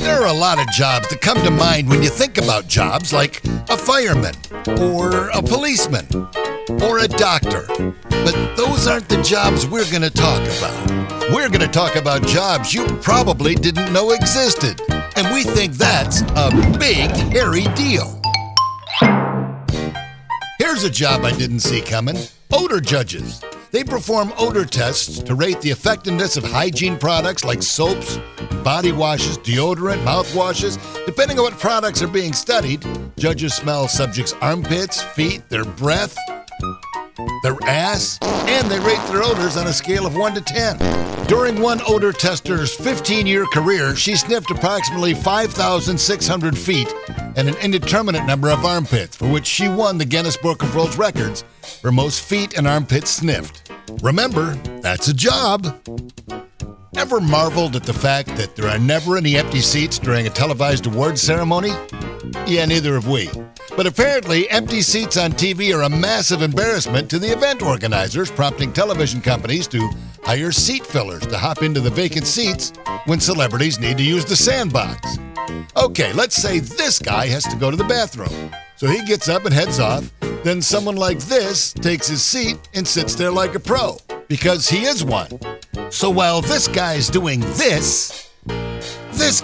There are a lot of jobs that come to mind when you think about jobs, like a fireman, or a policeman, or a doctor. But those aren't the jobs we're going to talk about. We're going to talk about jobs you probably didn't know existed. And we think that's a big, hairy deal. Here's a job I didn't see coming. Odor judges. They perform odor tests to rate the effectiveness of hygiene products like soaps, body washes, deodorant, mouthwashes. Depending on what products are being studied, judges smell subjects' armpits, feet, their breath, their ass, and they rate their odors on a scale of 1 to 10. During one odor tester's 15-year career, she sniffed approximately 5,600 feet and an indeterminate number of armpits, for which she won the Guinness Book of World Records for most feet and armpits sniffed. Remember, that's a job. Ever marveled at the fact that there are never any empty seats during a televised awards ceremony? Yeah, neither have we. But apparently, empty seats on TV are a massive embarrassment to the event organizers, prompting television companies to hire seat fillers to hop into the vacant seats when celebrities need to use the sandbox. Okay, let's say this guy has to go to the bathroom. So he gets up and heads off. Then someone like this takes his seat and sits there like a pro, because he is one. So while this guy's doing this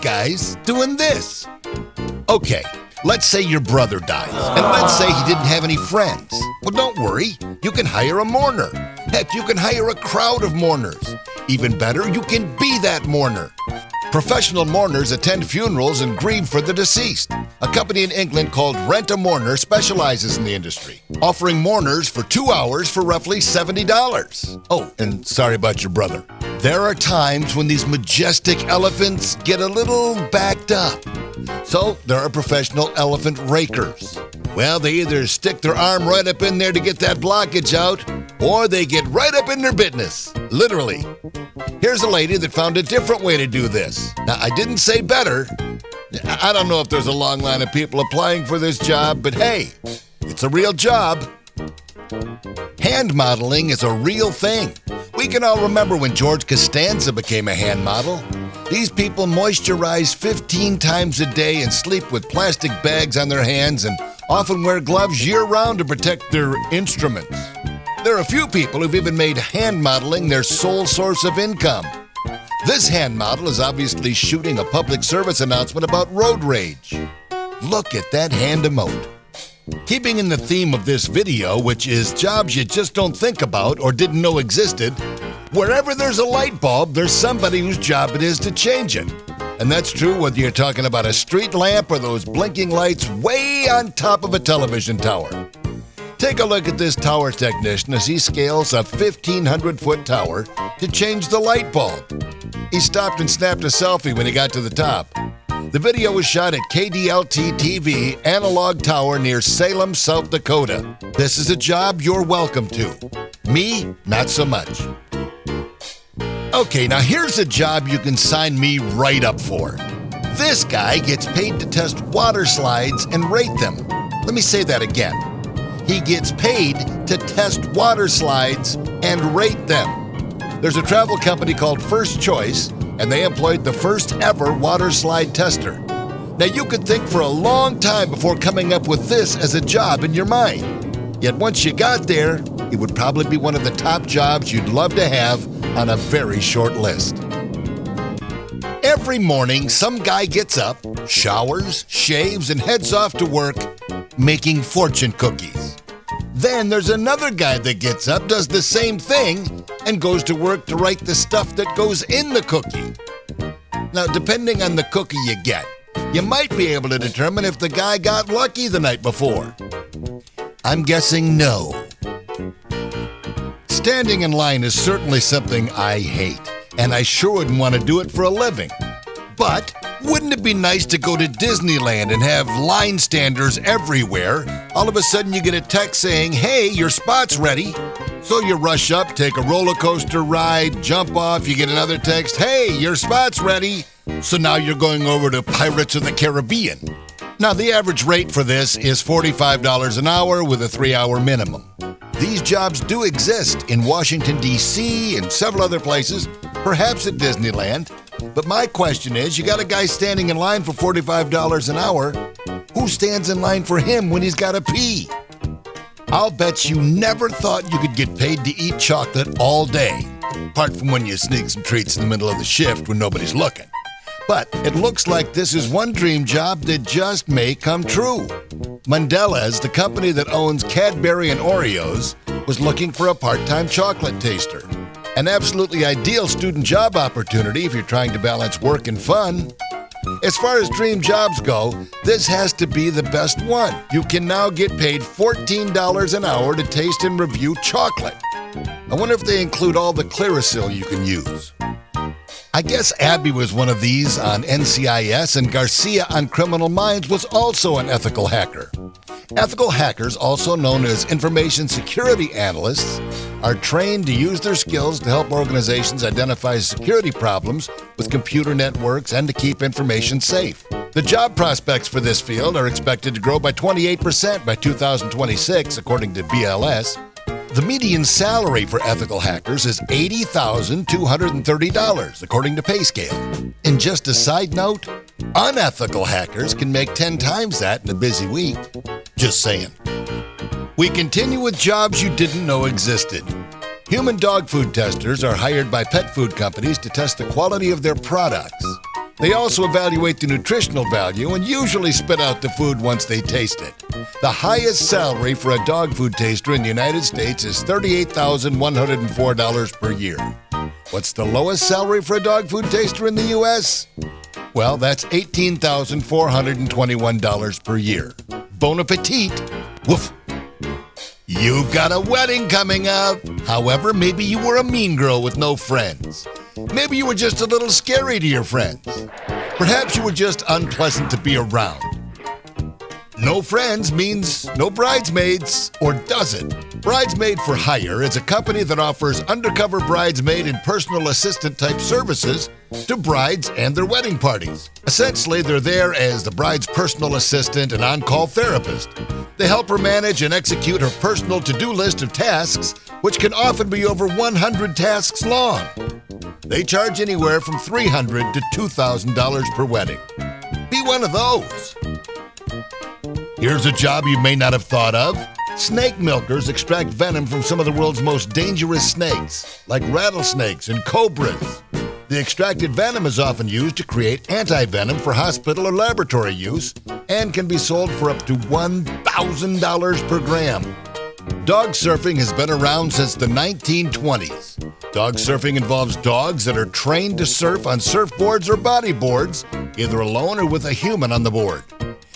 guy's doing this. Okay, let's say your brother dies, and let's say he didn't have any friends. Well, don't worry, you can hire a mourner. Heck, you can hire a crowd of mourners. Even better, you can be that mourner. Professional mourners attend funerals and grieve for the deceased. A company in England called Rent a Mourner specializes in the industry, offering mourners for 2 hours for roughly $70. Oh, and sorry about your brother. There are times when these majestic elephants get a little backed up. So there are professional elephant rakers. Well, they either stick their arm right up in there to get that blockage out, or they get right up in their business, literally. Here's a lady that found a different way to do this. Now, I didn't say better. I don't know if there's a long line of people applying for this job, but hey, it's a real job. Hand modeling is a real thing. We can all remember when George Costanza became a hand model. These people moisturize 15 times a day and sleep with plastic bags on their hands and often wear gloves year-round to protect their instruments. There are a few people who've even made hand modeling their sole source of income. This hand model is obviously shooting a public service announcement about road rage. Look at that hand emote. Keeping in the theme of this video, which is jobs you just don't think about or didn't know existed, wherever there's a light bulb, there's somebody whose job it is to change it. And that's true whether you're talking about a street lamp or those blinking lights way on top of a television tower. Take a look at this tower technician as he scales a 1,500-foot tower to change the light bulb. He stopped and snapped a selfie when he got to the top. The video was shot at KDLT-TV Analog Tower near Salem, South Dakota. This is a job you're welcome to. Me, not so much. Okay, now here's a job you can sign me right up for. This guy gets paid to test water slides and rate them. Let me say that again. He gets paid to test water slides and rate them. There's a travel company called First Choice, and they employed the first ever water slide tester. Now, you could think for a long time before coming up with this as a job in your mind. Yet once you got there, it would probably be one of the top jobs you'd love to have on a very short list. Every morning, some guy gets up, showers, shaves, and heads off to work making fortune cookies. Then there's another guy that gets up, does the same thing, and goes to work to write the stuff that goes in the cookie. Now, depending on the cookie you get, you might be able to determine if the guy got lucky the night before. I'm guessing no. Standing in line is certainly something I hate, and I sure wouldn't want to do it for a living. But wouldn't it be nice to go to Disneyland and have line standers everywhere? All of a sudden you get a text saying, hey, your spot's ready. So you rush up, take a roller coaster ride, jump off, you get another text, hey, your spot's ready. So now you're going over to Pirates of the Caribbean. Now the average rate for this is $45 an hour with a 3-hour minimum. These jobs do exist in Washington, D.C. and several other places, perhaps at Disneyland. But my question is, you got a guy standing in line for $45 an hour. Who stands in line for him when he's got to pee? I'll bet you never thought you could get paid to eat chocolate all day, apart from when you sneak some treats in the middle of the shift when nobody's looking. But it looks like this is one dream job that just may come true. Mandela's, the company that owns Cadbury and Oreos, was looking for a part-time chocolate taster. An absolutely ideal student job opportunity if you're trying to balance work and fun. As far as dream jobs go, this has to be the best one. You can now get paid $14 an hour to taste and review chocolate. I wonder if they include all the Clearasil you can use. I guess Abby was one of these on NCIS, and Garcia on Criminal Minds was also an ethical hacker. Ethical hackers, also known as information security analysts, are trained to use their skills to help organizations identify security problems with computer networks and to keep information safe. The job prospects for this field are expected to grow by 28% by 2026, according to BLS. The median salary for ethical hackers is $80,230, according to PayScale. And just a side note, unethical hackers can make 10 times that in a busy week. Just saying. We continue with jobs you didn't know existed. Human dog food testers are hired by pet food companies to test the quality of their products. They also evaluate the nutritional value and usually spit out the food once they taste it. The highest salary for a dog food taster in the United States is $38,104 per year. What's the lowest salary for a dog food taster in the U.S.? Well, that's $18,421 per year. Bon appetit! Woof! You've got a wedding coming up. However, maybe you were a mean girl with no friends. Maybe you were just a little scary to your friends. Perhaps you were just unpleasant to be around. No friends means no bridesmaids, or does it? Bridesmaid For Hire is a company that offers undercover bridesmaid and personal assistant type services to brides and their wedding parties. Essentially, they're there as the bride's personal assistant and on-call therapist. They help her manage and execute her personal to-do list of tasks, which can often be over 100 tasks long. They charge anywhere from $300 to $2,000 per wedding. Be one of those. Here's a job you may not have thought of. Snake milkers extract venom from some of the world's most dangerous snakes, like rattlesnakes and cobras. The extracted venom is often used to create anti-venom for hospital or laboratory use and can be sold for up to $1,000 per gram. Dog surfing has been around since the 1920s. Dog surfing involves dogs that are trained to surf on surfboards or bodyboards, either alone or with a human on the board.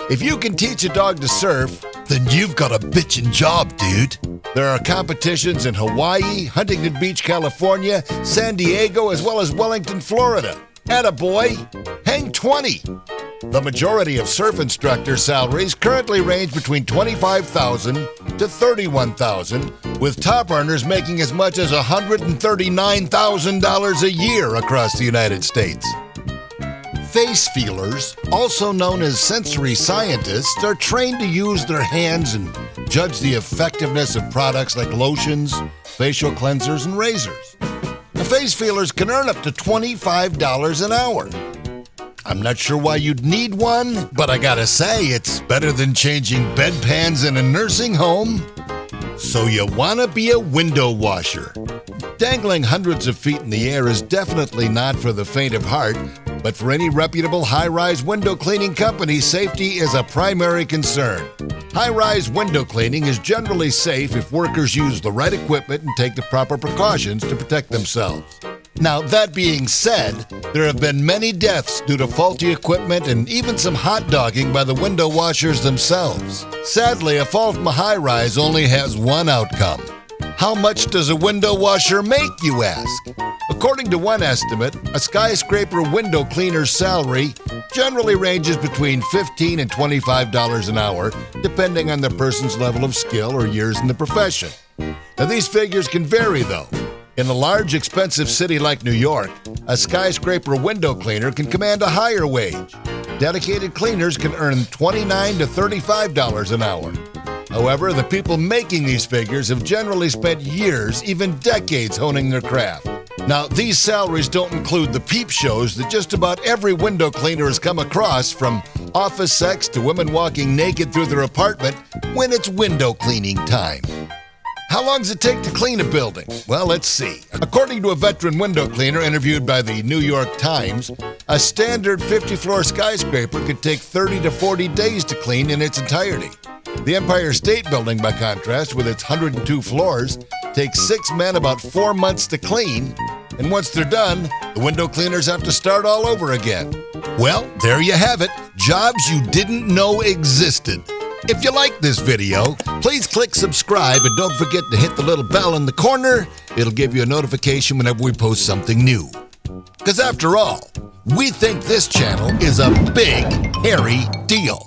If you can teach a dog to surf, then you've got a bitchin' job, dude. There are competitions in Hawaii, Huntington Beach, California, San Diego, as well as Wellington, Florida. Attaboy, hang 20. The majority of surf instructor salaries currently range between $25,000 to $31,000, with top earners making as much as $139,000 a year across the United States. Face feelers, also known as sensory scientists, are trained to use their hands and judge the effectiveness of products like lotions, facial cleansers, and razors. The face feelers can earn up to $25 an hour. I'm not sure why you'd need one, but I gotta say, it's better than changing bedpans in a nursing home. So you wanna be a window washer. Dangling hundreds of feet in the air is definitely not for the faint of heart, but for any reputable high-rise window cleaning company, safety is a primary concern. High-rise window cleaning is generally safe if workers use the right equipment and take the proper precautions to protect themselves. Now, that being said, there have been many deaths due to faulty equipment and even some hot dogging by the window washers themselves. Sadly, a fall from a high-rise only has one outcome. How much does a window washer make, you ask? According to one estimate, a skyscraper window cleaner's salary generally ranges between $15 and $25 an hour, depending on the person's level of skill or years in the profession. Now, these figures can vary, though. In a large, expensive city like New York, a skyscraper window cleaner can command a higher wage. Dedicated cleaners can earn $29 to $35 an hour. However, the people making these figures have generally spent years, even decades, honing their craft. Now, these salaries don't include the peep shows that just about every window cleaner has come across, from office sex to women walking naked through their apartment when it's window cleaning time. How long does it take to clean a building? Well, let's see. According to a veteran window cleaner interviewed by the New York Times, a standard 50-floor skyscraper could take 30 to 40 days to clean in its entirety. The Empire State Building, by contrast, with its 102 floors, takes 6 men about 4 months to clean, and once they're done, the window cleaners have to start all over again. Well, there you have it. Jobs you didn't know existed. If you like this video, please click subscribe and don't forget to hit the little bell in the corner. It'll give you a notification whenever we post something new. Because after all, we think this channel is a big, hairy deal.